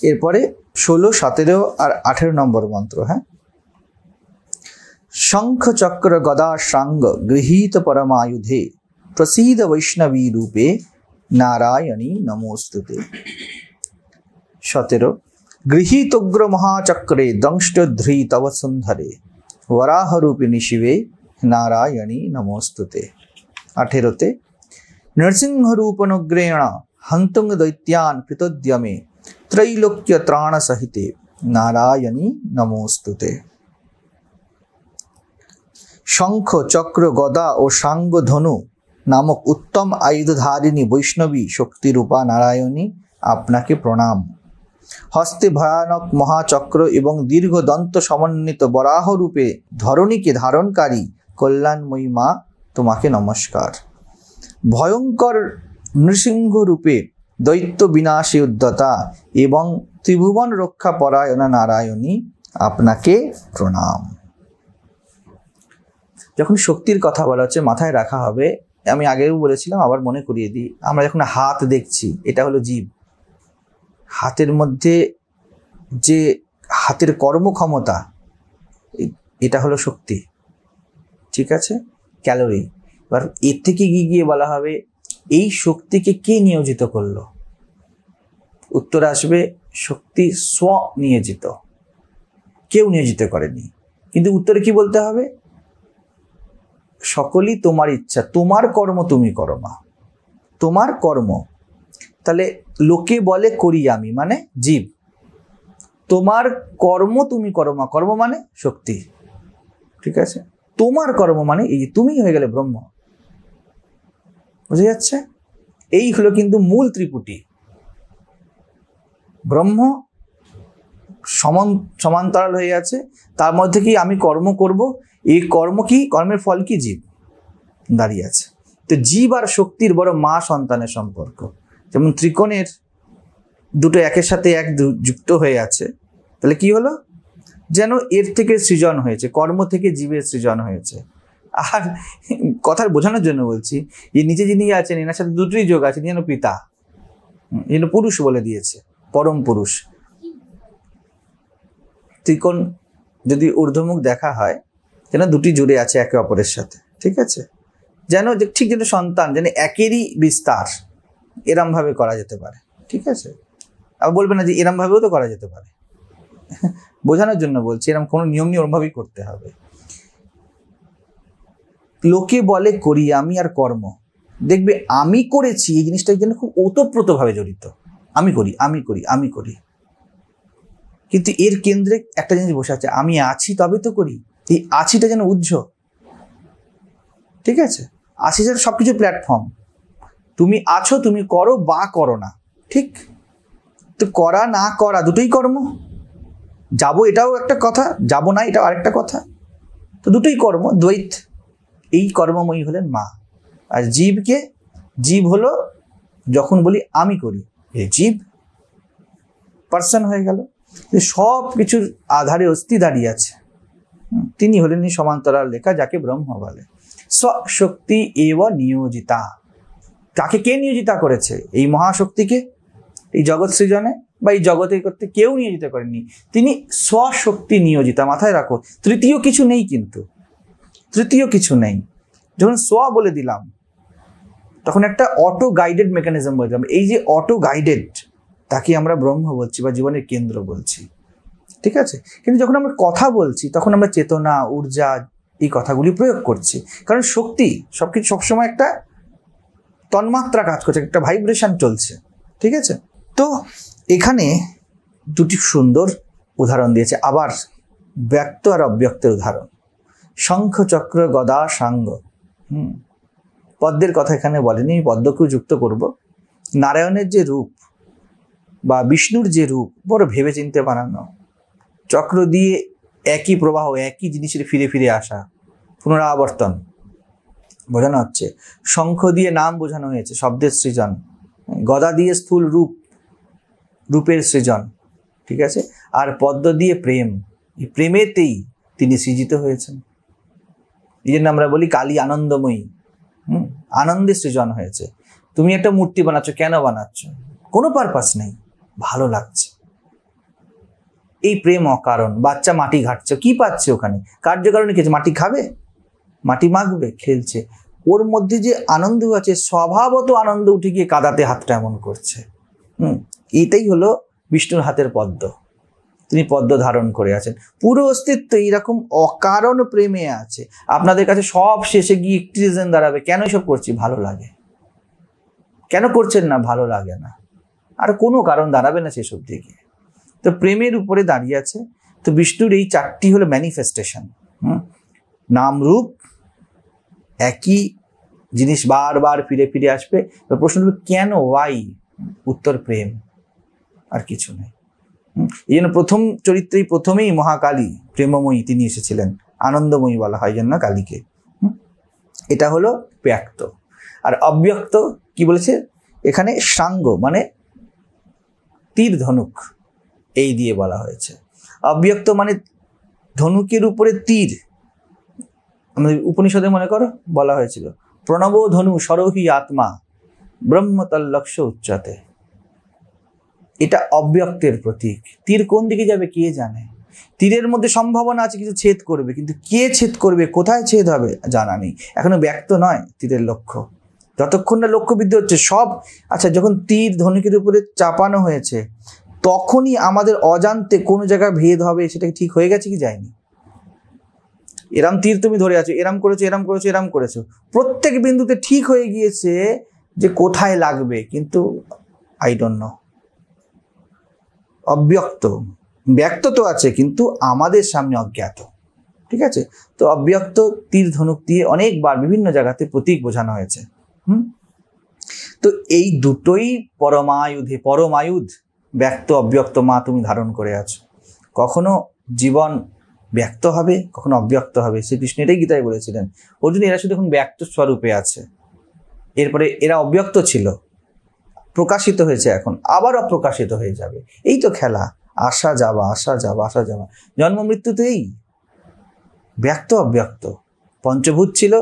এরপরে 16, 17 আর 18 নম্বর মন্ত্র। হ্যাঁ, শঙ্খ চক্র গদা শ্রাঙ্গ গৃহীত পরমায়ুধে প্রসীদ বৈষ্ণবী রূপে নারায়ণী নমোস্তুতে। 17, গৃহীতোগ্র মহাচক্রে দংষ্টধ্রী তব সুন্ধরে वराहरूपिणी शिवे नारायणी नमोस्तुते। 18 नृसिंहरूपनुग्रेण हन्तुं दैत्यान् कृतोद्यमे त्रैलोक्य त्राण सहिते नारायणी नमोस्तुते। शंख चक्र गदा और शांग धनु नामक उत्तम आयुधधारिणी वैष्णवी शक्ति रूपा नारायणी आपनाके प्रणाम। हस्ते भयानक महाचक्र एवं दीर्घ दंत समन्वित बराह रूपे धरणी के धारणकारी कल्याणमयी माँ तुम्हाके नमस्कार। भयंकर नृसिंह रूपे दैत्य विनाशी उद्यता एवं त्रिभुवन रक्षा परायण नारायणी आपनाके प्रणाम। যখন শক্তির কথা বলা হচ্ছে মাথায় রাখা হবে, আমি আগেও বলেছিলাম আবার মনে করিয়ে দিই, আমরা যখন হাত দেখছি এটা হলো জীব, হাতের মধ্যে যে হাতের কর্মক্ষমতা এটা হলো শক্তি, ঠিক আছে, ক্যালোরি। এবার এর থেকে গিয়ে বলা হবে এই শক্তিকে কে নিয়োজিত করলো, উত্তর আসবে শক্তি স্ব নিয়োজিত, কেউ নিয়োজিত করেনি। কিন্তু উত্তরে কি বলতে হবে, সকলই তোমার ইচ্ছা, তোমার কর্ম তুমি করো মা, তোমার কর্ম। তাহলে লোকে বলে করি আমি মানে জীব, তোমার কর্ম তুমি করো মা, কর্ম মানে শক্তি, ঠিক আছে, তোমার কর্ম মানে এই তুমি হয়ে গেলে ব্রহ্ম। বুঝে যাচ্ছে? এই হলো কিন্তু মূল ত্রিপুটি। ব্রহ্ম সমান্তরাল হয়ে আছে, তার মধ্যে কি আমি কর্ম করব, এই কর্ম কি, কর্মের ফল কি, জীব দাঁড়িয়ে আছে। তো জীব আর শক্তির বড় মা সন্তানের সম্পর্ক, যেমন ত্রিকোণের দুটো একের সাথে এক যুক্ত হয়ে আছে, তাহলে কি হলো, যেন এর থেকে সৃজন হয়েছে, কর্ম থেকে জীবের সৃজন হয়েছে। আর কথার বোঝানোর জন্য বলছি, এই নিচে যিনি আছেন এনার সাথে দুটোই যোগ আছে, যেন পিতা, যেন পুরুষ বলে দিয়েছে, পরম পুরুষ। ত্রিকোণ যদি ঊর্ধ্বমুখ দেখা হয়, যেন দুটি জুড়ে আছে একে অপরের সাথে, ঠিক আছে, যেন ঠিক যেন সন্তান, যেন একেরই বিস্তার, এরম ভাবে করা যেতে পারে, ঠিক আছে। আবার বলবে না যে এরম ভাবেও তো করা যেতে পারে, বোঝানোর জন্য বলছি, এরম কোনো নিয়ম নেই, ওরমভাবেই করতে হবে। লোকে বলে করি আমি, আর কর্ম দেখবে আমি করেছি এই জিনিসটা যেন খুব ওতপ্রোতভাবে জড়িত, আমি করি আমি করি আমি করি। কিন্তু এর কেন্দ্রে একটা জিনিস বসে আছে, আমি আছি তবে তো করি, এই আছিটা যেন উজ্জ, ঠিক আছে, আছি যেন সবকিছু প্ল্যাটফর্ম, তুমি আছো, তুমি করো বা করো না, ঠিক, তো করা না করা দুটোই কর্ম, যাবো এটাও একটা কথা, যাবো না এটাও আরেকটা কথা, তো দুটোই কর্ম, দ্বৈত। এই কর্মময়ী হলেন মা। আর জীবকে, জীব হলো যখন বলি আমি করি, এই জীব পার্সন হয়ে গেল, সব কিছুর আধারে অস্থি দাঁড়িয়ে আছে, তিনি হলেন এই সমান্তরাল রেখা যাকে ব্রহ্ম বলে। স্বশক্তি এব নিয়োজিতা, তাকে কে নিয়োজিতা করেছে, এই মহাশক্তিকে এই জগৎ সৃজনে বা এই জগতে করতে কেউ নিয়োজিত করেননি, তিনি স্বশক্তি নিয়োজিতা। মাথায় রাখো, তৃতীয় কিছু নেই, কিন্তু তৃতীয় কিছু নেই। যখন স্ব বলে দিলাম তখন একটা অটো গাইডেড মেকানিজম বলে দিলাম, এই যে অটো গাইডেড তাকে আমরা ব্রহ্ম বলছি বা জীবনের কেন্দ্র বলছি, ঠিক আছে। কিন্তু যখন আমরা কথা বলছি তখন আমরা চেতনা, ঊর্জা এই কথাগুলি প্রয়োগ করছি, কারণ শক্তি সবকিছু সবসময় একটা তন্মাত্রা কাজ করছে, একটা ভাইব্রেশন চলছে, ঠিক আছে। তো এখানে দুটি সুন্দর উদাহরণ দিয়েছে, আবার ব্যক্ত আর অব্যক্তের উদাহরণ। শঙ্খ চক্র গদা সাঙ্গ, পদ্মের কথা এখানে বলেনি, পদ্মকেও যুক্ত করব। নারায়ণের যে রূপ বা বিষ্ণুর যে রূপ, বড় ভেবে চিনতে বানানো, চক্র দিয়ে একই প্রবাহ, একই জিনিসের ফিরে ফিরে আসা, পুনরাবর্তন বোঝানো হচ্ছে। শঙ্খ দিয়ে নাম বোঝানো হয়েছে, শব্দের সৃজন। গদা দিয়ে স্থূল রূপ, রূপের সৃজন, ঠিক আছে। আর পদ্ম দিয়ে প্রেম, এই প্রেমেতেই তিনি সৃজিত হয়েছেন। এই জন্য আমরা বলি কালী আনন্দময়ী, আনন্দে সৃজন হয়েছে। তুমি একটা মূর্তি বানাচ্ছ, কেন বানাচ্ছ? কোনো পারপাস নেই, ভালো লাগছে। এই প্রেম অকারণ। বাচ্চা মাটি ঘাটছে, কি পাচ্ছে ওখানে? কার্যকারণে কি? মাটি খাবে, মাটি মাখবে, খেলছে। ওর মধ্যে যে আনন্দ আছে, স্বভাবত আনন্দ উঠে গিয়ে কাদাতে হাতটা এমন করছে। এটাই হলো বিষ্ণুর হাতের পদ্ম। তিনি পদ্ম ধারণ করে আছেন। পুরো অস্তিত্ব এইরকম অকারণ প্রেমে আছে। আপনাদের কাছে সব শেষে গিয়ে একটি রিজন দাঁড়াবে, কেন এসব করছি? ভালো লাগে। কেন করছেন না? ভালো লাগে না। আর কোনো কারণ দাঁড়াবে না সেসব দিকে। তো প্রেমের উপরে দাঁড়িয়ে আছে। তো বিষ্ণুর এই চারটি হলো ম্যানিফেস্টেশন। নাম রূপ একই জিনিস বারবার ফিরে ফিরে আসবে। প্রশ্ন হবে কেন, ওয়াই? উত্তর প্রেম, আর কিছু নেই। এই জন্য প্রথম চরিত্রেই প্রথমেই মহাকালী প্রেমময়ী তিনি এসেছিলেন, আনন্দময়ী বলা হয় জন্য কালীকে। এটা হলো ব্যক্ত। আর অব্যক্ত কি বলেছে এখানে? সাঙ্গ মানে তীর ধনুক, এই দিয়ে বলা হয়েছে। অব্যক্ত মানে ধনুকের উপরে তীর। আমাদের উপনিষদে মনে করো বলা হয়েছিল প্রণব ধনু সরহি আত্মা ব্রহ্মতল লক্ষ্য উচ্চতে। এটা অব্যক্তের প্রতীক। তীর কোন দিকে যাবে কে জানে। তীরের মধ্যে সম্ভাবনা আছে কিছু ছেদ করবে, কিন্তু কে ছেদ করবে, কোথায় ছেদ হবে জানা নেই। এখনো ব্যক্ত নয় তীরের লক্ষ্য। যতক্ষণ না লক্ষ্য বৃদ্ধি হচ্ছে সব। আচ্ছা, যখন তীর ধনুকের উপরে চাপানো হয়েছে তখনই আমাদের অজান্তে কোনো জায়গায় ভেদ হবে, সেটা ঠিক হয়ে গেছে কি যায়নি? এরম তীর তুমি ধরে আছো, এরম করেছো, এরম করেছো, এরম করেছো, প্রত্যেক বিন্দুতে ঠিক হয়ে গিয়েছে যে কোথায় লাগবে, কিন্তু আই ডোন্ট নো। অব্যক্ত। ব্যক্ত তো আছে কিন্তু আমাদের সামনে অজ্ঞাত। ঠিক আছে? তো অব্যক্ত তীর ধনুক দিয়ে অনেকবার বিভিন্ন জায়গাতে প্রতীক বোঝানো হয়েছে। তো এই দুটোই পরমায়ুধে, পরমায়ুধ ব্যক্ত অব্যক্ত মা তুমি ধারণ করে আছো। কখনো জীবন ব্যক্ত হবে, কখনো অব্যক্ত হবে। শ্রীকৃষ্ণ এটাই গীতায় বলেছিলেন। ওর জন্য এরা শুধু এখন ব্যক্ত স্বরূপে আছে। এরপরে এরা অব্যক্ত ছিল, প্রকাশিত হয়েছে, এখন আবার অপ্রকাশিত হয়ে যাবে। এই তো খেলা, আসা যাওয়া, আসা যাওয়া, আসা যাওয়া। জন্ম মৃত্যুতেই ব্যক্ত অব্যক্ত। পঞ্চভূত ছিল,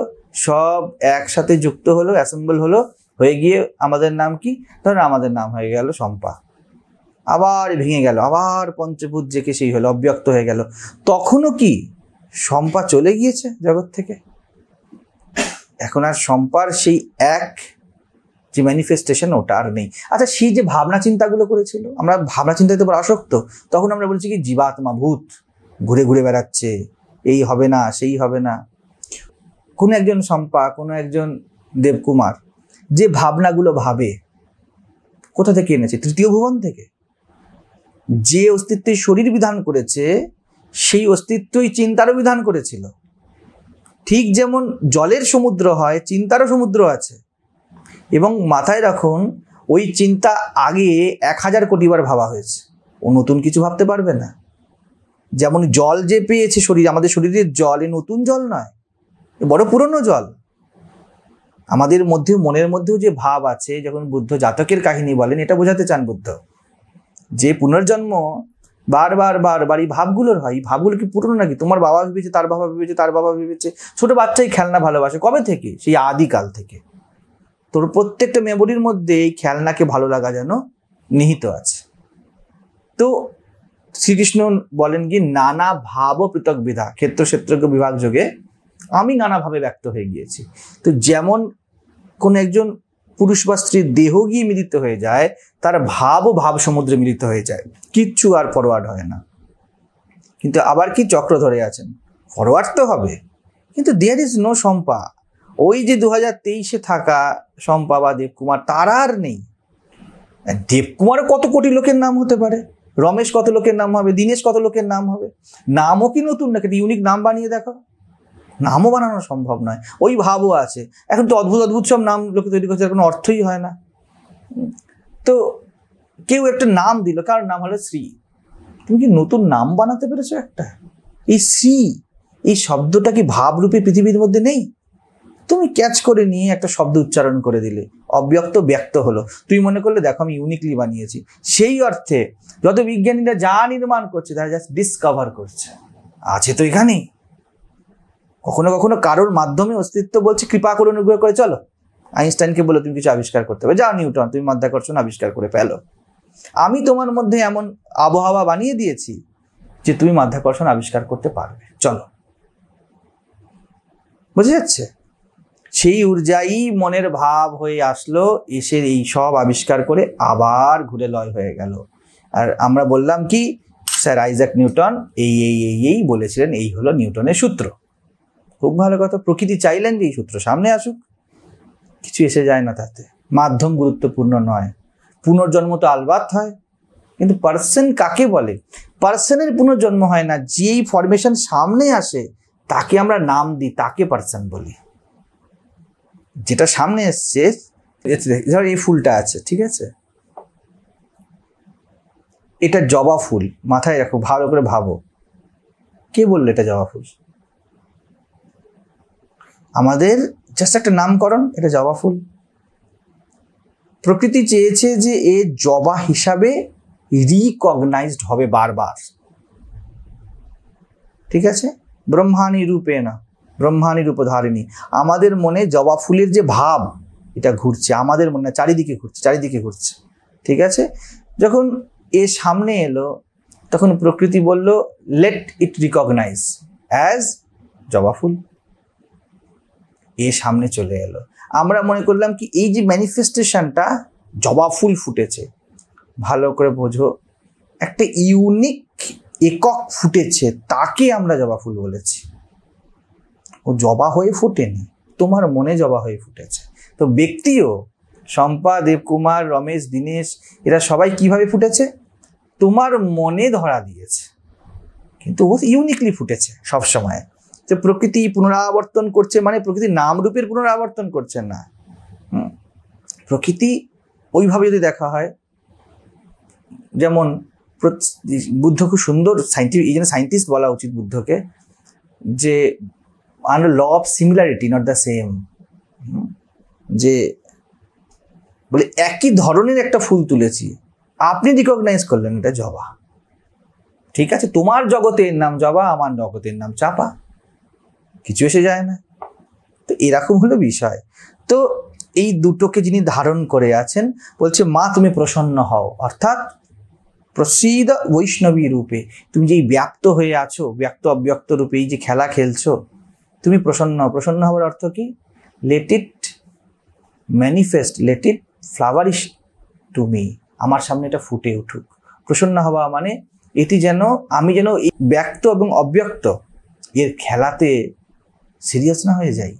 সব একসাথে যুক্ত হলো, অ্যাসেম্বল হলো, হয়ে গিয়ে আমাদের নাম কি? ধরুন আমাদের নাম হয়ে গেল শম্পা। আবার ভেঙে গেল, আবার পঞ্চভূত যে কে সেই হলো, অব্যক্ত হয়ে গেল। তখনও কি শম্পা চলে গিয়েছে জগৎ থেকে? এখন আর শম্পার সেই এক যে ম্যানিফেস্টেশন ওটা আর নেই। আচ্ছা, সেই যে ভাবনা চিন্তাগুলো করেছিল, আমরা ভাবনা চিন্তাতে উপর আসক্ত, তখন আমরা বলছি কি জীবাত্মা, ভূত ঘুরে ঘুরে বেড়াচ্ছে, এই হবে না, সেই হবে না। কোন একজন শম্পা, কোনো একজন দেবকুমার যে ভাবনাগুলো ভাবে, কোথা থেকে এনেছে? তৃতীয় ভুবন থেকে। যে অস্তিত্বের শরীর বিধান করেছে সেই অস্তিত্বই চিন্তারও বিধান করেছিল। ঠিক যেমন জলের সমুদ্র হয়, চিন্তারও সমুদ্র আছে। এবং মাথায় রাখুন, ওই চিন্তা আগে 1000 কোটি বার ভাবা হয়েছে, ও নতুন কিছু ভাবতে পারবে না। যেমন জল যে পেয়েছে শরীর, আমাদের শরীরের জল এ নতুন জল নয়, বড় পুরনো জল। আমাদের মধ্যে, মনের মধ্যেও যে ভাব আছে, যখন বুদ্ধ জাতকের কাহিনী বলেন, এটা বোঝাতে চান বুদ্ধ যে পুনর্জন্ম বারবার বারবার এই ভাবগুলোর হয়। এই ভাবগুলো কি পুরনো নাকি? তোমার বাবা ভেবেছে, তার বাবা ভেবেছে, তার বাবা ভেবেছে। ছোট বাচ্চাই খেলনা ভালোবাসে কবে থেকে? সেই আদিকাল থেকে। তোর প্রত্যেকটা মেমোরির মধ্যে এই খেলনাকে ভালো লাগা যেন নিহিত আছে। তো শ্রীকৃষ্ণ বলেন কি নানা ভাব পৃথক বিধা, ক্ষেত্র ক্ষেত্রজ্ঞ বিভাগ যোগে আমি নানাভাবে ব্যক্ত হয়ে গিয়েছি। তো যেমন কোন একজন পুরুষ বা স্ত্রীর দেহ গিয়ে মিলিত হয়ে যায়, তার ভাবও ভাব সমুদ্রে মিলিত হয়ে যায়, কিচ্ছু আর ফরওয়ার্ড হয় না। কিন্তু আবার কি চক্র ধরে আছেন, ফরওয়ার্ড তো হবে, কিন্তু দেয়ার ইজ নো শম্পা। ওই যে 2023-এ থাকা শম্পা বা দেবকুমার, তারা আর নেই। দেবকুমারও কত কোটি লোকের নাম হতে পারে, রমেশ কত লোকের নাম হবে, দীনেশ কত লোকের নাম হবে। নামও কি নতুন নাকি? ইউনিক নাম বানিয়ে দেখো। নামও বানানো সম্ভব নয়, ওই ভাবও আছে। এখন তো অদ্ভুত অদ্ভুত সব নাম লোকে তৈরি করছে, কোনো অর্থই হয় না। তো কেউ একটা নাম দিল, কার নাম হলো শ্রী। তুমি কি নতুন নাম বানাতে পেরেছো একটা? এই শ্রী, এই শব্দটা কি ভাবরূপে পৃথিবীর মধ্যে নেই? তুমি ক্যাচ করে নিয়ে একটা শব্দ উচ্চারণ করে দিলে, অব্যক্ত ব্যক্ত হলো। তুই মনে করলে দেখো আমি ইউনিকলি বানিয়েছি। সেই অর্থে যত বিজ্ঞানীরা যা নির্মাণ করছে, তারা জাস্ট ডিসকভার করছে, আছে তো এখানেই। কখনো কখনো কারোর মাধ্যমে অস্তিত্ব বলছে কৃপা করে অনুগ্রহ করে চলো, আইনস্টাইনকে বলো তুমি কিছু আবিষ্কার করতে হবে, যাও নিউটন তুমি মাধ্যাকর্ষণ আবিষ্কার করে ফেলো, আমি তোমার মধ্যে এমন আবহাওয়া বানিয়ে দিয়েছি যে তুমি মাধ্যাকর্ষণ আবিষ্কার করতে পারবে, চলো। বুঝে যাচ্ছে? সেই ঊর্জাই মনের ভাব হয়ে আসলো, এসে এই সব আবিষ্কার করে আবার ঘুরে লয় হয়ে গেল। আর আমরা বললাম কি, স্যার আইজাক নিউটন এই বলেছিলেন, এই হলো নিউটনের সূত্র। খুব ভালো কথা, প্রকৃতি চাইলেন যে এই সূত্র সামনে আসুক, কিছু এসে যায় না তাতে, মাধ্যম গুরুত্বপূর্ণ নয়। পুনর্জন্ম তো আলবাত হয়, কিন্তু পার্সন কাকে বলে? পার্সনের পুনর্জন্ম হয় না, যেই ফরমেশন সামনে আসে তাকে আমরা নাম দিই, তাকে পার্সন বলি। যেটা সামনে এসছে, ধর এই ফুলটা আছে, ঠিক আছে, এটা জবা ফুল, মাথায় রাখো, ভালো করে ভাবো, কে বললো এটা জবা ফুল? আমাদের জাস্ট একটা নামকরণ, এটা জবা ফুল। প্রকৃতি চেয়েছে যে এ জবা হিসাবে রিকগনাইজড হবে বারবার, ঠিক আছে? ব্রহ্মাণী রূপে না, ব্রহ্মাণী রূপধারিণী। আমাদের মনে জবা ফুলের যে ভাব, এটা ঘুরছে আমাদের মনে, চারিদিকে ঘুরছে, চারিদিকে ঘুরছে, ঠিক আছে? যখন এ সামনে এলো, তখন প্রকৃতি বলল লেট ইট রিকগনাইজ অ্যাজ জবা ফুল। এ সামনে চলে এলো, আমরা মনে করলাম কি এই যে ম্যানিফেস্টেশনটা জবা ফুল ফুটেছে, ভালো করে বোঝো, একটা ইউনিক একক ফুটেছে, তাকে আমরা জবা ফুল বলেছি। ও জবা হয়ে ফুটেনি, তোমার মনে জবা হয়ে ফুটেছে। তো ব্যক্তিও, শম্পা, দেবকুমার, রমেশ, দীনেশ, এরা সবাই কিভাবে ফুটেছে? তোমার মনে ধরা দিয়েছে, কিন্তু ও ইউনিকলি ফুটেছে সব সময়। তো প্রকৃতি পুনরাবর্তন করছে মানে প্রকৃতি নাম রূপের পুনরাবর্তন করছে না। প্রকৃতি ওইভাবে যদি দেখা হয়, যেমন বুদ্ধ খুব সুন্দর সাইন্টিফিক, এই জন্য সায়েন্টিস্ট বলা উচিত বুদ্ধকে, যে under law of similarity not the same, যে বলে একই ধরনের একটা ফুল তুলেছি, আপনি রিকগনাইজ করলেন এটা জবা, ঠিক আছে, তোমার জগতের নাম জবা, আমার জগতের নাম চাপা, কিছু এসে যায় না। তো এরকম হলো বিষয়। তো এই দুটোকে যিনি ধারণ করে আছেন, বলছে মা তুমি প্রসন্ন হও, অর্থাৎ প্রসিদ বৈষ্ণবী রূপে, তুমি যেই ব্যক্ত হয়ে আছো, ব্যক্ত অব্যক্ত রূপে এই যে খেলা খেলছো, তুমি প্রসন্ন। প্রসন্ন হওয়ার অর্থ কি? Let it manifest, let it ফ্লাওয়ারিশ to me, আমার সামনে এটা ফুটে উঠুক। প্রসন্ন হওয়া মানে এটি যেন, আমি যেন এই ব্যক্ত এবং অব্যক্ত এর খেলাতে সিরিয়াস না হয়ে যাই,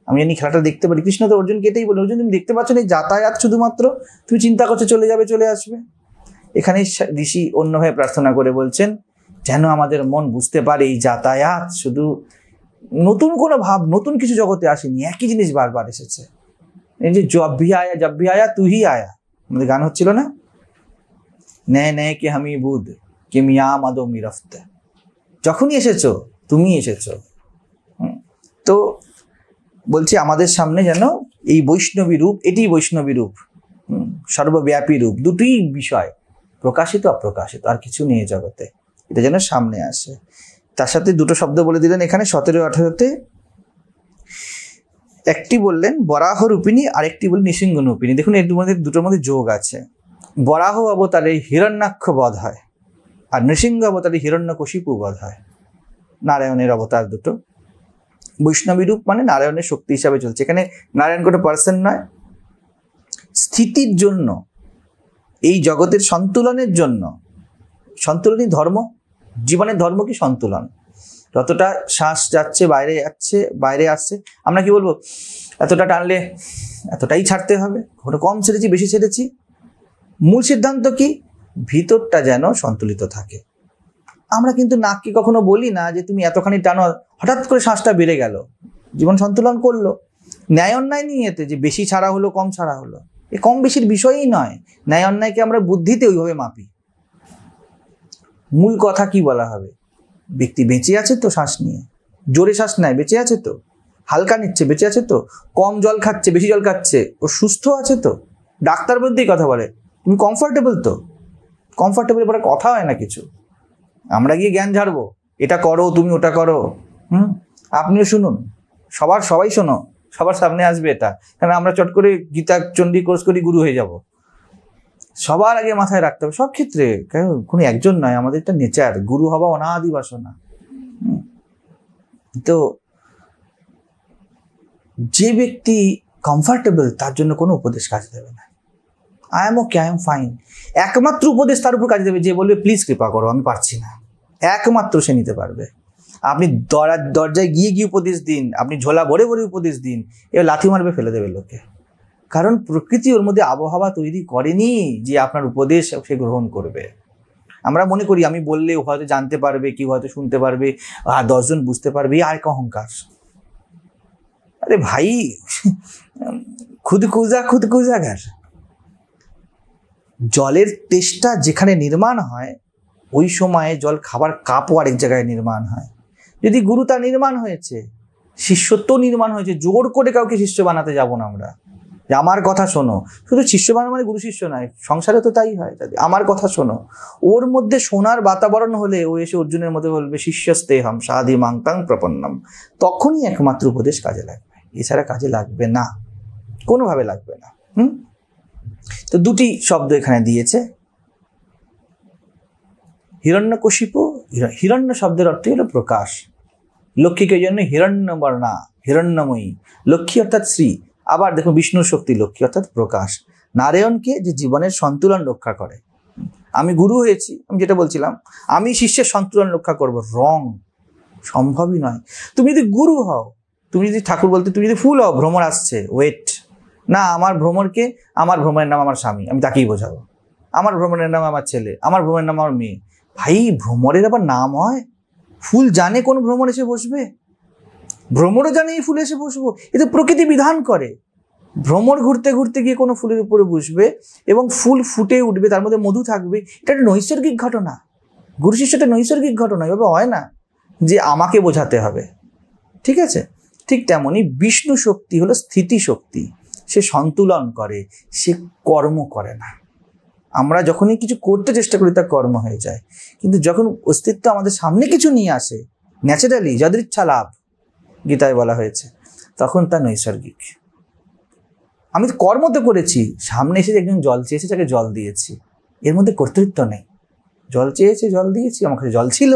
আমি জানি খেলাটা দেখতে পারি। কৃষ্ণ তো অর্জুনকে এটাই বলে, অর্জুন তুমি দেখতে পাচ্ছ না, যাতায়াত শুধুমাত্র, তুমি চিন্তা করছো চলে যাবে চলে আসবে। এখানে ঋষি অন্যভাবে প্রার্থনা করে বলছেন, যেন আমাদের মন বুঝতে পারে এই যাতায়াত শুধু নতুন কোনো ভাব, নতুন কিছু জগতে আসেনি, একই জিনিস বারবার এসেছে। এই যে জব ভি আয়া তু হি আয়া, আমাদের গান হচ্ছিল না, ন্যায় ন্যায় কে হামি বুধ কে মিয়া মাদো মিরফতে, যখনই এসেছো তুমি এসেছো। তো বলছি আমাদের সামনে যেন এই বৈষ্ণবী রূপ, এটি বৈষ্ণবী রূপ, সর্বব্যাপী রূপ, দুটি বিষয়, প্রকাশিত অপ্রকাশিত, আর কিছু নেই জগতে, এটা যেন সামনে আসে। তার সাথে দুটো শব্দ বলে দিলেন এখানে 17-18-তে, একটি বললেন বরাহ রূপিণী, আরেকটি বললেন নৃসিংহ রূপিণী। দেখুন এর মধ্যে, দুটোর মধ্যে যোগ আছে। বরাহ অবতারে হিরণ্যাক্ষ বধ হয়, আর নৃসিংহ অবতারে হিরণ্যকশিপু বধ হয়। নারায়ণের অবতার দুটো। বৈষ্ণবী রূপ মানে নারায়ণের শক্তি হিসাবে চলছে। এখানে নারায়ণ কোনো পার্সন নয়, স্থিতির জন্য, এই জগতের সন্তুলনের জন্য, সন্তুলনই ধর্ম, জীবনের ধর্ম কি সন্তুলন। যতটা শ্বাস যাচ্ছে বাইরে যাচ্ছে বাইরে আসছে, আমরা কি বলবো এতটা টানলে এতটাই ছাড়তে হবে, কোনো কম ছেড়েছি বেশি ছেড়েছি। মূল সিদ্ধান্ত কি? ভিতরটা যেন সন্তুলিত থাকে। আমরা কিন্তু নাককে কখনো বলি না যে তুমি এতখানি টানো, হঠাৎ করে শ্বাসটা বেড়ে গেল, জীবন সন্তুলন করলো। ন্যায় অন্যায় নিয়ে এতে যে বেশি ছাড়া হলো কম ছাড়া হলো, এ কম বেশির বিষয়ই নয়। ন্যায় অন্যায়কে আমরা বুদ্ধিতে ওইভাবে মাপি। মূল কথা কি বলা হবে? ব্যক্তি বেঁচে আছে তো, শ্বাস নিয়ে জোরে শ্বাস নেয় বেঁচে আছে তো, হালকা নিচ্ছে বেঁচে আছে তো, কম জল খাচ্ছে বেশি জল খাচ্ছে ও সুস্থ আছে তো। ডাক্তার বলতেই কথা বলে তুমি কমফর্টেবল তো, কমফর্টেবল পরে কথা হয় না কিছু। আমরা গিয়ে জ্ঞান ঝাড়বো, এটা করো তুমি ওটা করো, আপনিও শুনুন, সবাই শোনো, সবার সামনে আসবে এটা, কারণ আমরা চট করে গীতা চণ্ডী কোর্স করি গুরু হয়ে যাব। সবার আগে মাথায় রাখতে হবে সব ক্ষেত্রে, কোনো একজন নয়, আমাদের একটা নেচার, গুরু হওয়া অনাদি বাসনা। তো যে ব্যক্তি কমফর্টেবল তার জন্য কোনো উপদেশ কাজে দেবে না। I am okay, I am fine, একমাত্র উপদেশ তার উপর কাজে দেবে যে বলবে প্লিজ কৃপা করো, আমি পারছি না, একমাত্র সে নিতে পারবে। আপনি দরজায় গিয়ে উপদেশ দিন, আপনি ঝোলা ভরে উপদেশ দিন, এবার লাথি মারবে, ফেলে দেবে লোকে। কারণ প্রকৃতি ওর মধ্যে আবহাওয়া তৈরি করেনি যে আপনার উপদেশ সে গ্রহণ করবে। আমরা মনে করি আমি বললে হয়তো জানতে পারবে, কেউ হয়তো শুনতে পারবে, আর 10 জন বুঝতে পারবে, আর এক অহংকার। আরে ভাই, খুদ কুজা ঘর। জলের তেষ্টা যেখানে নির্মাণ হয়, ওই সময়ে জল খাবার কাপও আরেক জায়গায় নির্মাণ হয়। যদি গুরু তা নির্মাণ হয়েছে, শিষ্যত্ব নির্মাণ হয়েছে, জোর করে কাউকে শিষ্য বানাতে যাব না আমরা, যে আমার কথা শোনো। শুধু শিষ্য বানানো মানে গুরু শিষ্য নয়, সংসারে তো তাই হয়, আমার কথা শোনো। ওর মধ্যে শোনার বাতাবরণ হলে ও এসে অর্জুনের মধ্যে বলবে শিষ্যস্তেহম সাধি মাংতাং প্রপন্নম, তখনই একমাত্র উপদেশ কাজে লাগবে, এছাড়া কাজে লাগবে না, কোনোভাবে লাগবে না। তো দুটি শব্দ এখানে দিয়েছে, হিরণ্যকশিপু। হিরণ্য শব্দের অর্থ হলো প্রকাশ। লক্ষ্মীকে জন্য হিরণ্যবর্ণা, হিরণ্যময়ী, লক্ষ্মী অর্থাৎ শ্রী। আবার দেখো বিষ্ণুর শক্তি লক্ষ্মী অর্থাৎ প্রকাশ। নারায়ণকে যে জীবনের সন্তুলন রক্ষা করে। আমি গুরু হয়েছি, আমি যেটা বলছিলাম, আমি শিষ্যের সন্তুলন রক্ষা করব, রং, সম্ভবই নয়। তুমি যদি গুরু হও, তুমি যদি ঠাকুর বলতে তুমি যদি ফুল হও, ভ্রমর আসছে, ওয়েট না, আমার ভ্রমরকে, আমার ভ্রমণের নাম আমার স্বামী, আমি তাকেই বোঝাবো। আমার ভ্রমণের নাম আমার ছেলে, আমার ভ্রমণের নাম আমার মেয়ে। ভাই, ভ্রমরের আবার নাম হয়? ফুল জানে কোন ভ্রমর এসে বসবে? ভ্রমরও জানে এই ফুল এসে বসবো, এ তো প্রকৃতি বিধান করে। ভ্রমর ঘুরতে ঘুরতে গিয়ে কোনো ফুলের উপরে বসবে এবং ফুল ফুটে উঠবে, তার মধ্যে মধু থাকবে, এটা একটা নৈসর্গিক ঘটনা। গুরু শিষ্যটা নৈসর্গিক ঘটনা, এভাবে হয় না যে আমাকে বোঝাতে হবে, ঠিক আছে? ঠিক তেমনই বিষ্ণু শক্তি হলো স্থিতি শক্তি, সে সন্তুলন করে, সে কর্ম করে না। আমরা যখনই কিছু করতে চেষ্টা করি তা কর্ম হয়ে যায়, কিন্তু যখন অস্তিত্ব আমাদের সামনে কিছু নিয়ে আসে ন্যাচারালি, যদৃচ্ছা লাভ গীতায় বলা হয়েছে, তখন তা নৈসর্গিক। আমি তো কর্ম তো করেছি, সামনে এসে একজন জল চেয়েছে, তাকে জল দিয়েছি, এর মধ্যে কর্তৃত্ব নেই। জল চেয়েছে, জল দিয়েছি, আমার কাছে জল ছিল।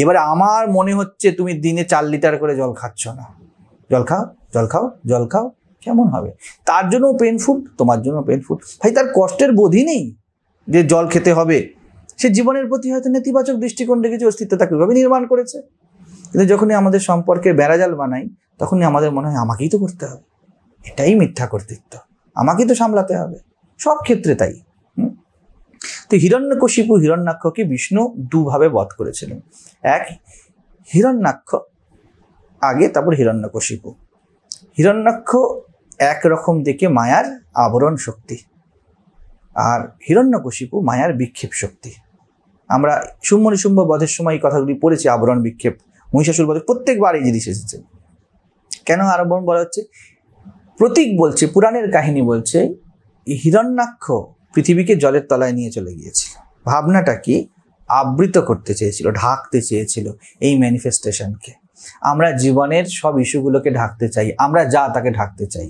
এবারে আমার মনে হচ্ছে তুমি দিনে 4 লিটার করে জল খাচ্ছ না, জল খাও, জল খাও, জল খাও, কেমন হবে? তার জন্য পেনফুল, তোমার জন্য পেনফুল। ভাই, তার কষ্টের বোধই নেই যে জল খেতে হবে। সে জীবনের প্রতি হয়তো নেতিবাচক দৃষ্টিকোণ রেখেছে, অস্তিত্ব তাকে ওইভাবে নির্মাণ করেছে। কিন্তু যখনই আমাদের সম্পর্কে বেড়াজাল বানাই, তখনই আমাদের মনে হয় আমাকেই তো করতে হবে, এটাই মিথ্যা কর্তৃত্ব, আমাকেই তো সামলাতে হবে, সব ক্ষেত্রে তাই। তো হিরণ্যকশিপু, হিরণ্যাক্ষকে বিষ্ণু দুভাবে বধ করেছিলেন। এক, হিরণ্যাক্ষ আগে, তারপর হিরণ্যকশিপু। হিরণ্যাক্ষ একরকম দেখে মায়ার আবরণ শক্তি, আর হিরণ্যকশিপু মায়ার বিক্ষেপ শক্তি। আমরা শুম্ভ নিশুম্ভ বধের সময় এই কথাগুলি পড়েছি, আবরণ বিক্ষেপ, মহিষাসুর বধে প্রত্যেকবার এই জিনিস এসেছে। কেন আবরণ বলা হচ্ছে? প্রতীক বলছে, পুরাণের কাহিনী বলছে, হিরণ্যাক্ষ পৃথিবীকে জলের তলায় নিয়ে চলে গিয়েছিল। ভাবনাটা কি? আবৃত করতে চেয়েছিল, ঢাকতে চেয়েছিল এই ম্যানিফেস্টেশনকে। আমরা জীবনের সব ইস্যুগুলোকে ঢাকতে চাই, আমরা যা তাকে ঢাকতে চাই।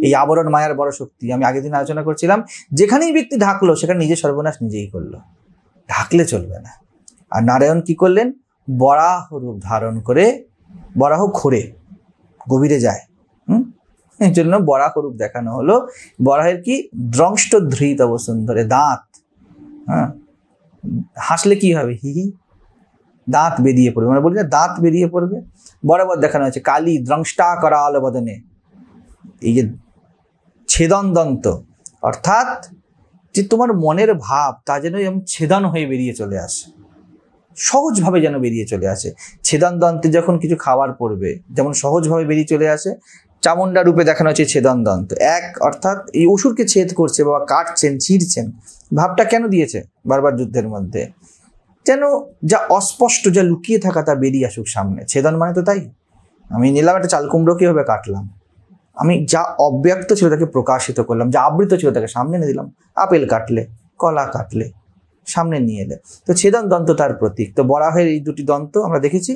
এই আবরণ মায়ার বড় শক্তি। আমি আগের দিন আলোচনা করছিলাম, যেখানেই ব্যক্তি ঢাকলো সেখানে নিজের সর্বনাশ নিজেই করলো, ঢাকলে চলবে না। আর নারায়ণ কি করলেন? বরাহ রূপ ধারণ করে, বরাহ খোরে গভীরে যায়, এই জন্য বরাহ রূপ দেখানো হলো। বরাহের কি? দ্রংষ্ট ধৃত বসুন্ধরে, দাঁত, হ্যাঁ, হাসলে কি হবে? হি, দাঁত বেরিয়ে পড়বে, মানে বলি না দাঁত বেরিয়ে পড়বে। বরাবর দেখানো হয়েছে কালী দ্রংষ্টা করাল বদনে, এই যে ছেদন দন্ত, অর্থাৎ যে তোমার মনের ভাব তা যেন এরকম ছেদন হয়ে বেরিয়ে চলে আসে, সহজভাবে যেন বেরিয়ে চলে আসে। ছেদন দন্তে যখন কিছু খাবার পড়বে, যেমন সহজভাবে বেরিয়ে চলে আসে, চামুন্ডা রূপে দেখানো হচ্ছে ছেদন দন্ত। এক, অর্থাৎ এই অসুরকে ছেদ করছে, বাবা কাটছেন, ছিঁড়ছেন। ভাবটা কেন দিয়েছে বারবার যুদ্ধের মধ্যে? যেন যা অস্পষ্ট, যা লুকিয়ে থাকা তা বেরিয়ে আসুক সামনে। ছেদন মানে তো তাই। আমি নিলাম একটা চাল কুমড়ো, কীভাবে কাটলাম? আমি যা অব্যক্ত ছিল তাকে প্রকাশিত করলাম, যা আবৃত ছিল তাকে সামনে নিয়ে দিলাম। আপেল কাটলে, কলা কাটলে, সামনে নিয়ে এলে, তো ছেদন দন্ত তার প্রতীক। তো বরাহের এই দুটি দন্ত আমরা দেখেছি,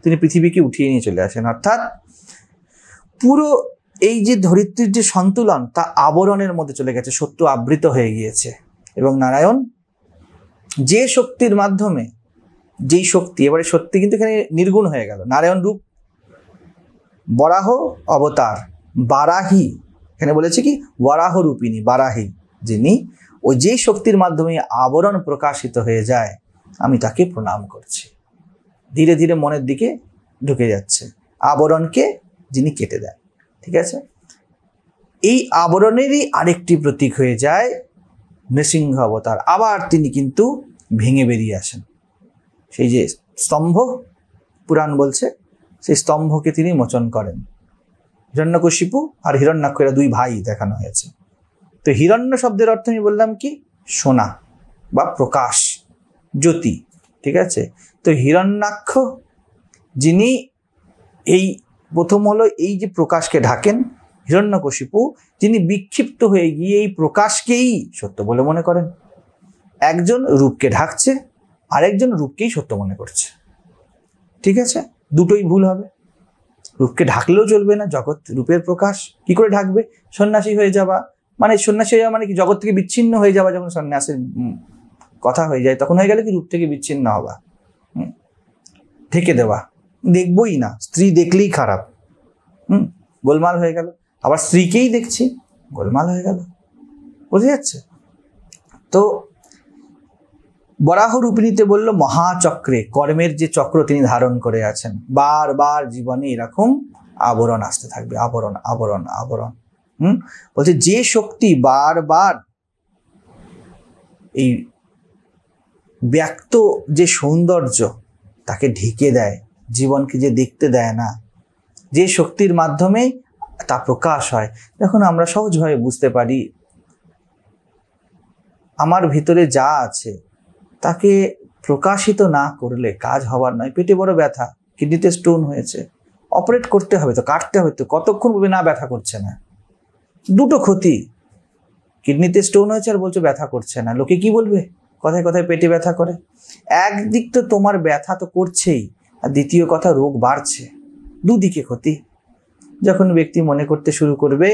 তিনি পৃথিবীকে উঠিয়ে নিয়ে চলে আসেন। অর্থাৎ পুরো এই যে ধরিত্রীর যে সন্তুলন তা আবরণের মধ্যে চলে গেছে, সত্য আবৃত হয়ে গিয়েছে। এবং নারায়ণ যে শক্তির মাধ্যমে, যেই শক্তি, এবারে সত্যি কিন্তু এখানে নির্গুণ হয়ে গেল, নারায়ণ রূপ বরাহ অবতার, বারাহী, এখানে বলেছে কি বরাহ রূপিণী, বারাহী, যিনি ওই যে শক্তির মাধ্যমে আবরণ প্রকাশিত হয়ে যায়, আমি তাকে প্রণাম করছি। ধীরে ধীরে মনের দিকে ঢুকে যাচ্ছে, আবরণকে যিনি কেটে দেন। ঠিক আছে, এই আবরণেরই আরেকটি প্রতীক হয়ে যায় নৃসিংহ অবতার। আবার তিনি কিন্তু ভেঙে বেরিয়ে আসেন, সেই যে স্তম্ভ পুরাণ বলছে, সেই স্তম্ভকে তিনি মোচন করেন। হিরণ্যকশিপু আর হিরণ্যাক্ষ এরা দুই ভাই দেখানো হয়েছে। তো হিরণ্য শব্দের অর্থ আমি বললাম কি সোনা বা প্রকাশ, জ্যোতি। ঠিক আছে, তো হিরণ্যাক্ষ যিনি এই প্রথম হলো এই যে প্রকাশকে ঢাকেন, হিরণ্যকশিপু যিনি বিক্ষিপ্ত হয়ে গিয়ে এই প্রকাশকেই সত্য বলে মনে করেন। একজন রূপকে ঢাকছে, আরেকজন রূপকেই সত্য মনে করছে। ঠিক আছে, দুটোই ভুল হবে। রূপকে ঢাকলেও চলবে না, জগৎ রূপের প্রকাশ। কি করে ঢাকবে? সন্ন্যাসী হয়ে যাওয়া মানে, সন্ন্যাসী হয়ে যাওয়া মানে কি জগৎ থেকে বিচ্ছিন্ন হয়ে যাওয়া। যখন সন্ন্যাসের কথা হয়ে যায় তখন হয়ে গেল কি রূপ থেকে বিচ্ছিন্ন হওয়া, ঢেকে দেওয়া, দেখবই না, স্ত্রী দেখলেই খারাপ, গোলমাল হয়ে গেল। আবার স্ত্রীকেই দেখছি, গোলমাল হয়ে গেল। বোঝা যাচ্ছে তো? বরাহ রূপিণীতে বললো মহাচক্রে, কর্মের যে চক্র তিনি ধারণ করে আছেন, বারবার জীবনে এরকম আবরণ আসতে থাকবে, আবরণ আবরণ আবরণ। বলছে যে শক্তি বারবার এই ব্যক্ত যে সৌন্দর্য তাকে ঢেকে দেয়, জীবনকে যে দেখতে দেয় না, যে শক্তির মাধ্যমে তা প্রকাশ হয়। দেখুন আমরা সহজভাবে বুঝতে পারি, আমার ভিতরে যা আছে তাকে প্রকাশিত না করলে কাজ হবার নয়। পেটে বড় ব্যথা, কিডনিতে স্টোন হয়েছে, অপারেট করতে হবে তো, কাটতে হবে তো, কতক্ষণ বলবে না ব্যথা করছে না? দুটো ক্ষতি, কিডনিতে স্টোন হয়েছে আর বলছো ব্যথা করছে না, লোকে কি বলবে? কথায় কথায় পেটে ব্যথা করে। একদিক তো তোমার ব্যথা তো করছেই, আর দ্বিতীয় কথা রোগ বাড়ছে, দুদিকে ক্ষতি। যখন ব্যক্তি মনে করতে শুরু করবে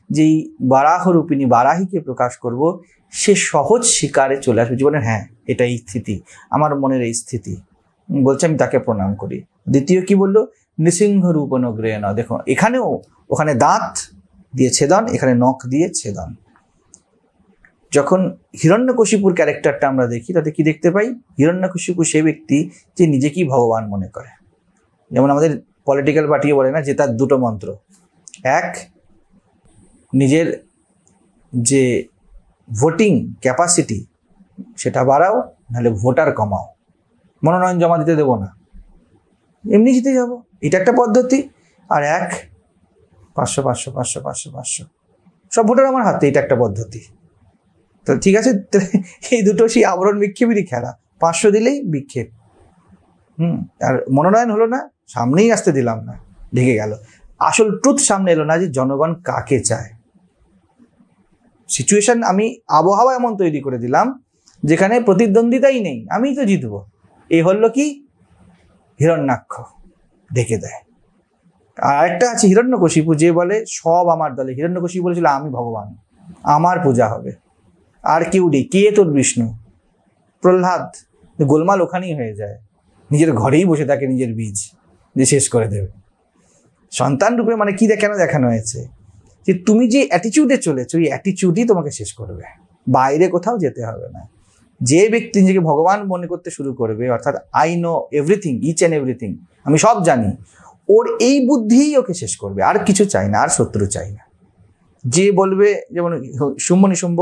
যেই বারাহ রূপিণী বারাহীকে প্রকাশ করব, সে সহজ শিকারে চলে আসবে জীবনের। হ্যাঁ, এটা এই স্থিতি, আমার মনের এই স্থিতি, বলছে আমি তাকে প্রণাম করি। দ্বিতীয় কি বললো? নৃসিংহ রূপ অনুগ্রহ ন। দেখো এখানেও, ওখানে দাঁত দিয়ে ছেদন, এখানে নখ দিয়ে ছেদন। যখন হিরণ্যকশিপুর ক্যারেক্টারটা আমরা দেখি তাতে কি দেখতে পাই? হিরণ্যকশিপু সে ব্যক্তি যে নিজেকেই ভগবান মনে করে। যেমন আমাদের পলিটিক্যাল পার্টিকে বলে না যে তার দুটো মন্ত্র, এক নিজের যে ভোটিং ক্যাপাসিটি সেটা বাড়াও, নাহলে ভোটার কমাও, মনোনয়ন জমা দিতে দেবো না, এমনি জিতে যাব, এটা একটা পদ্ধতি। আর এক 500 500 500 500 500 সব ভোটার আমার হাতে, এটা একটা পদ্ধতি। তো ঠিক আছে, এই দুটো সেই আবরণ বিক্ষেপেরই খেলা। 500 দিলেই বিক্ষেপ, আর মনোনয়ন হলো না, সামনেই আসতে দিলাম না, ঢেকে গেল। আসল ট্রুথ সামনে এলো না যে জনগণ কাকে চায়। সিচুয়েশন, আমি আবহাওয়া এমন তৈরি করে দিলাম যেখানে প্রতিদ্বন্দ্বিতাই নেই, আমিই তো জিতবো। এই হলো কি হিরণ্যাক্ষ, ঢেকে দেয়। আর একটা আছে হিরণ্যকশিপু, যে বলে সব আমার দলে। হিরণ্যকশিপু বলেছিল আমি ভগবান, আমার পূজা হবে, আর কেউ নেই, কে তোর বিষ্ণু? প্রহ্লাদ, গোলমাল ওখানেই হয়ে যায়, নিজের ঘরেই বসে থাকে, নিজের বীজ যে শেষ করে দেবে। সন্তান রূপে মানে কি কেন দেখানো হয়েছে? যে তুমি যে অ্যাটিটিউডে চলেছো, এই অ্যাটিটিউডই তোমাকে শেষ করবে, বাইরে কোথাও যেতে হবে না। যে ব্যক্তি নিজেকে ভগবান মনে করতে শুরু করবে, অর্থাৎ I know everything, each and everything, আমি সব জানি, ওর এই বুদ্ধিই ওকে শেষ করবে, আর কিছু চাই না, আর শত্রু চাই না। যে বলবে, যেমন শুম্ভ নিশুম্ভ,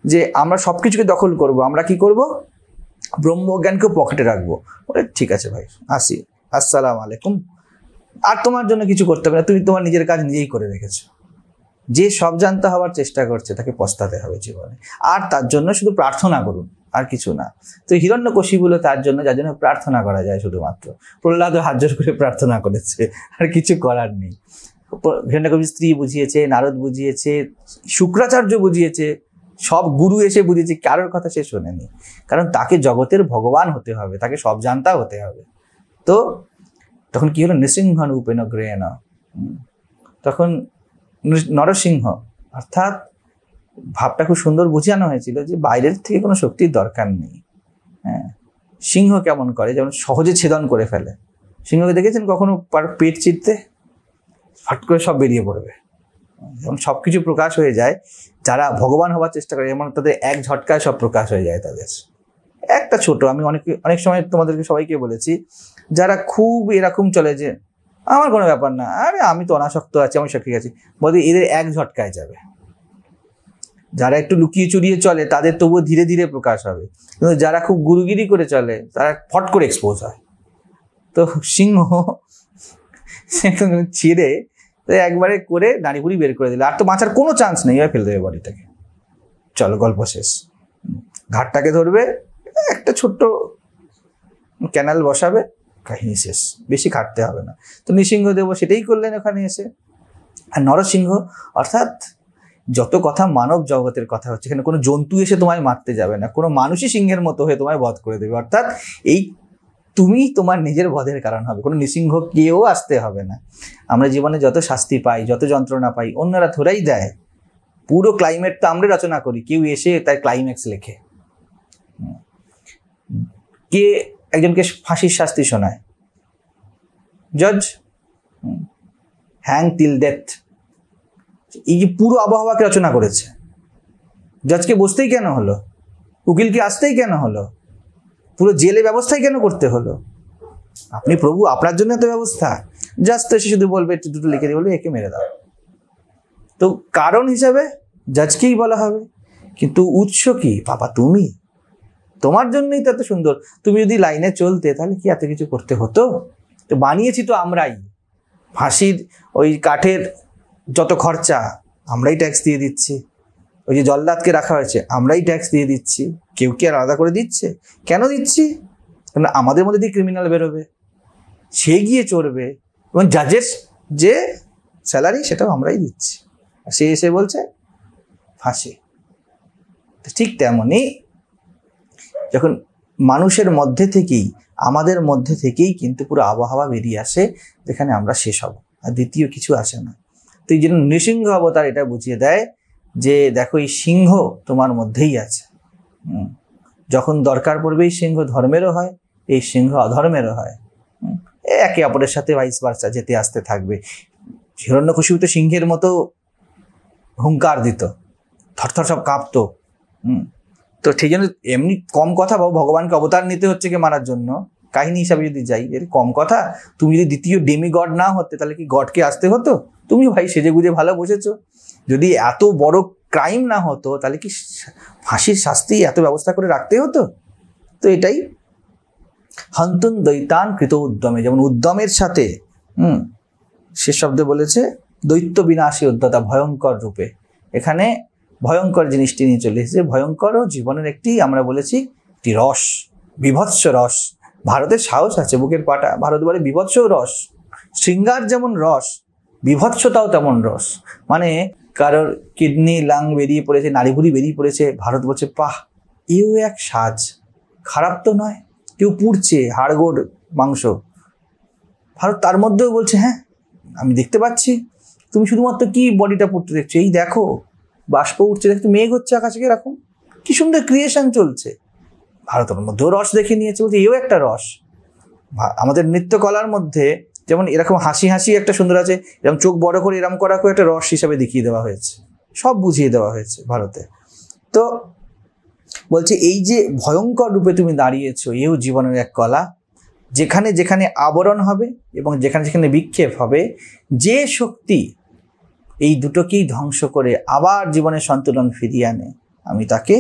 যে আমরা সব কিছুকে দখল করব, আমরা কি করব? ব্রহ্মজ্ঞানকে পকেটে রাখবো। ওরে ঠিক আছে ভাই, আসি, আসসালাম আলাইকুম, আর তোমার জন্য কিছু করতে হবে না, তুমি তোমার নিজের কাজ নিজেই করে রেখেছো। যে সব জানতে হওয়ার চেষ্টা করছে তাকে পস্তাতে হবে জীবনে, আর তার জন্য শুধু প্রার্থনা করুন, আর কিছু না। তো হিরণ্যকশিপুগুলো তার জন্য, যার জন্য প্রার্থনা করা যায় শুধুমাত্র। প্রহ্লাদ হাত জোর করে প্রার্থনা করেছে, আর কিছু করার নেই। হিরণ্যকশিপুর স্ত্রী বুঝিয়েছে, নারদ বুঝিয়েছে, শুক্রাচার্য বুঝিয়েছে, সব গুরু এসে বুঝিয়েছে, কারোর কথা সে শোনেনি। কারণ তাকে জগতের ভগবান হতে হবে, তাকে সব জানতা হতে হবে। তো তখন কি হলো, নৃসিংহ রূপেণ গ্রহেণ, তখন নরসিংহ, অর্থাৎ ভাবটা খুব সুন্দর বুঝানো হয়েছিল যে বাইরের থেকে কোনো শক্তির দরকার নেই। হ্যাঁ, সিংহ কেমন করে, যেমন সহজে ছেদন করে ফেলে। সিংহকে দেখেছেন কখনো পেট চিরতে? ফাট করে সব বেরিয়ে পড়বে। যেমন সব কিছু প্রকাশ হয়ে যায়, যারা ভগবান হবার চেষ্টা করে যেমন তাদের এক ঝটকায় সব প্রকাশ হয়ে যায় তাদের। একটা ছোট, আমি অনেক সময় তোমাদেরকে সবাইকে বলেছি, যারা খুব এরকম চলে যে আমার কোনো ব্যাপার না, আরে আমি তো অনাসক্ত আছি, আমি সব ঠিক আছি, বলতে এদের এক ঝটকায় যাবে। যারা একটু লুকিয়ে চুরিয়ে চলে তাদের তবুও ধীরে ধীরে প্রকাশ হবে, কিন্তু যারা খুব গুরুগিরি করে চলে তারা ফট করে এক্সপোজ হয়। তো সিংহ ছিঁড়ে একবারে করে নাড়িভুড়ি বের করে দিলে, আর তো বাঁচার কোনো চান্স নেই, এবার ফেলে দেবে বডিটাকে, চলো গল্প শেষ। ঘাটটাকে ধরবে, একটা ছোট্ট ক্যানাল বসাবে, কাহিনী শেষ, বেশি খাটতে হবে না। তো নৃসিংহদেব সেটাই করলেন ওখানে এসে। আর নরসিংহ অর্থাৎ যত কথা মানব জগতের কথা হচ্ছে, এখানে কোনো জন্তু এসে তোমায় মারতে যাবে না, কোনো মানুষই সিংহের মতো হয়ে তোমায় বধ করে দেবে। অর্থাৎ এই তুমি তোমার নিজের বধের কারণ হবে, কোনো নৃসিংহ কেউ আসতে হবে না। আমরা জীবনে যত শাস্তি পাই, যত যন্ত্রণা পাই, অন্যরা ধরেই দেয়। পুরো ক্লাইমেট তো আমরা রচনা করি, কেউ এসে তার ক্লাইম্যাক্স লেখে। কে একজনকে ফাঁসির শাস্তি শোনায়? জজ। হ্যাং টিল ডেথ, এই যে পুরো আবহাওয়াকে রচনা করেছে। জজকে বসতেই কেন হলো? উকিলকে আসতেই কেন হলো? পুরো জেলে ব্যবস্থাই কেন করতে হলো? আপনি প্রভু, আপনার জন্য তো ব্যবস্থা। জাস্ট এসে শুধু বলবে, একটু দুটো লিখে দিয়ে বলবে একে মেরে দাও। তো কারণ হিসাবে জজকেই বলা হবে, কিন্তু উৎস কি? বাবা তুমি, তোমার জন্যই তো এত সুন্দর। তুমি যদি লাইনে চলতে তাহলে কি এত কিছু করতে হতো? তো বানিয়েছি তো আমরাই। ফাঁসির ওই কাঠের যত খরচা আমরাই ট্যাক্স দিয়ে দিচ্ছি, ওই যে জল্লাদকে রাখা হয়েছে আমরাই ট্যাক্স দিয়ে দিচ্ছি। কেউ কি আর আলাদা করে দিচ্ছে? কেন দিচ্ছি? কারণ আমাদের মধ্যে দিয়ে ক্রিমিনাল বেরোবে, সে গিয়ে চড়বে, এবং জাজের যে স্যালারি সেটাও আমরাই দিচ্ছি, আর সে এসে বলছে ফাঁসি। ঠিক তেমনই যখন মানুষের মধ্যে থেকেই, আমাদের মধ্যে থেকেই কিন্তু পুরো আবহাওয়া বেরিয়ে আসে যেখানে আমরা শেষ হব, আর দ্বিতীয় কিছু আসে না। তো এই জন্য নৃসিংহ অবতার এটা বুঝিয়ে দেয় যে দেখো এই সিংহ তোমার মধ্যেই আছে। যখন দরকার পড়বে এই সিংহ ধর্মেরও হয়, এই সিংহ অধর্মেরও হয়, একে অপরের সাথে ভাইস ভার্সা যেতে আসতে থাকবে। হিরণ্যকশিপু তো সিংহের মতো হুঙ্কার দিত, থরথর সব কাঁপতো। তো সেই জন্য এমনি কম কথা, ভগবানকে অবতার নিতে হচ্ছে কে মারার জন্য, কাহিনী হিসাবে যদি যাই এর কম কথা। তুমি যদি দ্বিতীয় ডেমি গড না হতে তাহলে কি গডকে আসতে হতো? তুমি ভাই সেজে গুজে ভালো বসেছো। যদি এত বড় ক্রাইম না হতো তাহলে কি ফাঁসির শাস্তি এত ব্যবস্থা করে রাখতে হতো? তো এটাই হন্তন দৈতান কৃত উদ্যমে, যেমন উদ্যমের সাথে শেষ শব্দে বলেছে দৈত্য বিনাশী উদ্যতা ভয়ঙ্কর রূপে। এখানে ভয়ঙ্কর জিনিসটি নিয়ে চলে এসেছে। ভয়ঙ্করও জীবনের একটি, আমরা বলেছি, একটি রস, বিভৎস রস। ভারতের সাহস আছে, বুকের পাটা, ভারত বলে বিভৎস রস। শৃঙ্গার যেমন রস, বিভৎসতাও তেমন রস। মানে কারোর কিডনি লাং বেরিয়ে পড়েছে, নাড়িভুড়ি বেরিয়ে পড়েছে, ভারত বলছে পাহ এও এক সাজ, খারাপ তো নয়। কেউ পুড়ছে হাড়গোড় মাংস, ভারত তার মধ্যেও বলছে হ্যাঁ আমি দেখতে পাচ্ছি, তুমি শুধুমাত্র কি বডিটা পুড়তে দেখছো, এই দেখো বাষ্প উঠছে, দেখছো মেঘ হচ্ছে আকাশে, এরকম কি সুন্দর ক্রিয়েশন চলছে। ভারতের মধ্যেও রস দেখে নিয়েছে, বলছে এও একটা রস। আমাদের নৃত্যকলার মধ্যে যেমন এরকম হাসি হাসি একটা সুন্দর আছে, এরকম চোখ বড় করে এরকম করা করে একটা রস হিসাবে দেখিয়ে দেওয়া হয়েছে, সব বুঝিয়ে দেওয়া হয়েছে ভারতে। তো বলছে এই যে ভয়ঙ্কর রূপে তুমি দাঁড়িয়েছো, এও জীবনের এক কলা। যেখানে যেখানে আবরণ হবে এবং যেখানে যেখানে বিক্ষেপ হবে, যে শক্তি এই দুটোকেই ধ্বংস করে আবার জীবনের সন্তুলন ফিরিয়ে আনে, আমি তাকে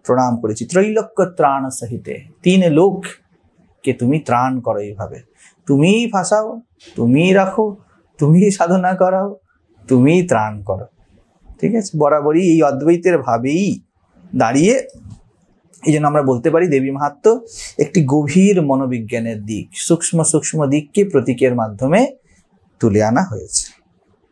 প্রণাম করেছি। ত্রৈলোক্য ত্রাণ সহিতে, 3 লোককে তুমি ত্রাণ করো এইভাবে। তুমিই ফাঁসাও, তুমিই রাখো, তুমিই সাধনা করাও, তুমিই ত্রাণ করো। ঠিক আছে, বরাবরই এই অদ্বৈতের ভাবেই দাঁড়িয়ে এই জন্য আমরা বলতে পারি দেবী মাহাত্ম্য একটি গভীর মনোবিজ্ঞানের দিক, সূক্ষ্ম সূক্ষ্ম দিককে প্রতীকের মাধ্যমে তুলে আনা হয়েছে।